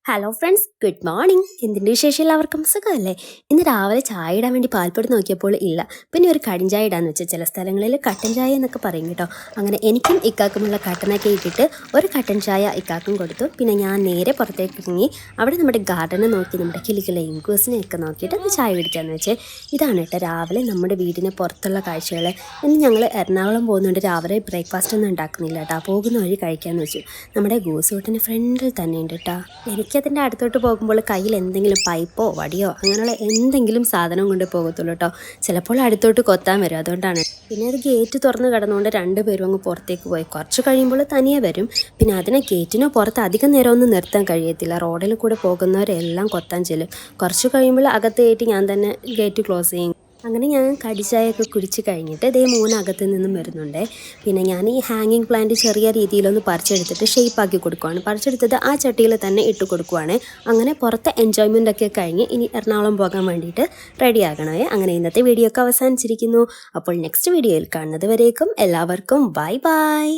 Hello friends, good morning. എന്തിൻ്റെ വിശേഷം? എല്ലാവർക്കും സുഖമല്ലേ? ഇന്ന് രാവിലെ ചായ ഇടാൻ വേണ്ടി പാൽപ്പൊടി നോക്കിയപ്പോൾ ഇല്ല. പിന്നെ ഒരു കടും ചായ ഇടാന്ന് വെച്ചാൽ ചില സ്ഥലങ്ങളിൽ കട്ടൻ ചായ എന്നൊക്കെ പറയും കേട്ടോ. അങ്ങനെ എനിക്കും ഇക്കാക്കുമുള്ള കട്ടനൊക്കെ ഇട്ടിട്ട് ഒരു കട്ടൻ ചായ ഇക്കാക്കും കൊടുത്തു. പിന്നെ ഞാൻ നേരെ പുറത്തേക്ക് ഇറങ്ങി അവിടെ നമ്മുടെ ഗാർഡനെ നോക്കി നമ്മുടെ കിളികളെ ഇൻക്വസിനെയൊക്കെ നോക്കിയിട്ട് ഒന്ന് ചായ കുടിക്കാമെന്ന് വെച്ചാൽ ഇതാണ് കേട്ടോ രാവിലെ നമ്മുടെ വീടിന് പുറത്തുള്ള കാഴ്ചകൾ. ഇന്ന് ഞങ്ങൾ എറണാകുളം പോകുന്നുണ്ട്. രാവിലെ ബ്രേക്ക്ഫാസ്റ്റ് ഒന്നും ഉണ്ടാക്കുന്നില്ല കേട്ടോ. പോകുന്ന വഴി കഴിക്കാമെന്ന് വെച്ചു. നമ്മുടെ ഗോസൂട്ടിന് ഫ്രണ്ടിൽ തന്നെ ഉണ്ട് കേട്ടോ. എനിക്കതിൻ്റെ അടുത്തോട്ട് പോകുമ്പോൾ കയ്യിൽ എന്തെങ്കിലും പൈപ്പോ വടിയോ അങ്ങനെയുള്ള എന്തെങ്കിലും സാധനം കൊണ്ട് പോകത്തുള്ളൂ കേട്ടോ. ചിലപ്പോൾ അടുത്തോട്ട് കൊത്താൻ വരും, അതുകൊണ്ടാണ്. പിന്നെ അത് ഗേറ്റ് തുറന്ന് കിടന്നുകൊണ്ട് രണ്ടുപേരും അങ്ങ് പുറത്തേക്ക് പോയി. കുറച്ച് കഴിയുമ്പോൾ തനിയെ വരും. പിന്നെ അതിനെ ഗേറ്റിനോ പുറത്ത് അധികം നേരമൊന്നും നിർത്താൻ കഴിയത്തില്ല. റോഡിൽ കൂടെ പോകുന്നവരെല്ലാം കൊത്താൻ ചെല്ലും. കുറച്ച് കഴിയുമ്പോൾ അകത്ത് കയറ്റി ഞാൻ തന്നെ ഗേറ്റ് ക്ലോസ് ചെയ്യും. അങ്ങനെ ഞാൻ കടിച്ചായൊക്കെ കുടിച്ച് കഴിഞ്ഞിട്ട് ഇതേ മൂന്നകത്ത് നിന്നും വരുന്നുണ്ട്. പിന്നെ ഞാൻ ഈ ഹാങ്ങിങ് പ്ലാന്റ് ചെറിയ രീതിയിലൊന്ന് പറിച്ചെടുത്തിട്ട് ഷേപ്പാക്കി കൊടുക്കുവാണ്. പറിച്ചെടുത്തത് ആ ചട്ടിയിൽ തന്നെ ഇട്ട് കൊടുക്കുവാണ്. അങ്ങനെ പുറത്തെ എൻജോയ്മെൻ്റ് ഒക്കെ കഴിഞ്ഞ് ഇനി എറണാകുളം പോകാൻ വേണ്ടിയിട്ട് റെഡിയാകണേ. അങ്ങനെ ഇന്നത്തെ വീഡിയോ ഒക്കെ അവസാനിച്ചിരിക്കുന്നു. അപ്പോൾ നെക്സ്റ്റ് വീഡിയോയിൽ കാണുന്നത് വരേക്കും എല്ലാവർക്കും ബൈ ബൈ.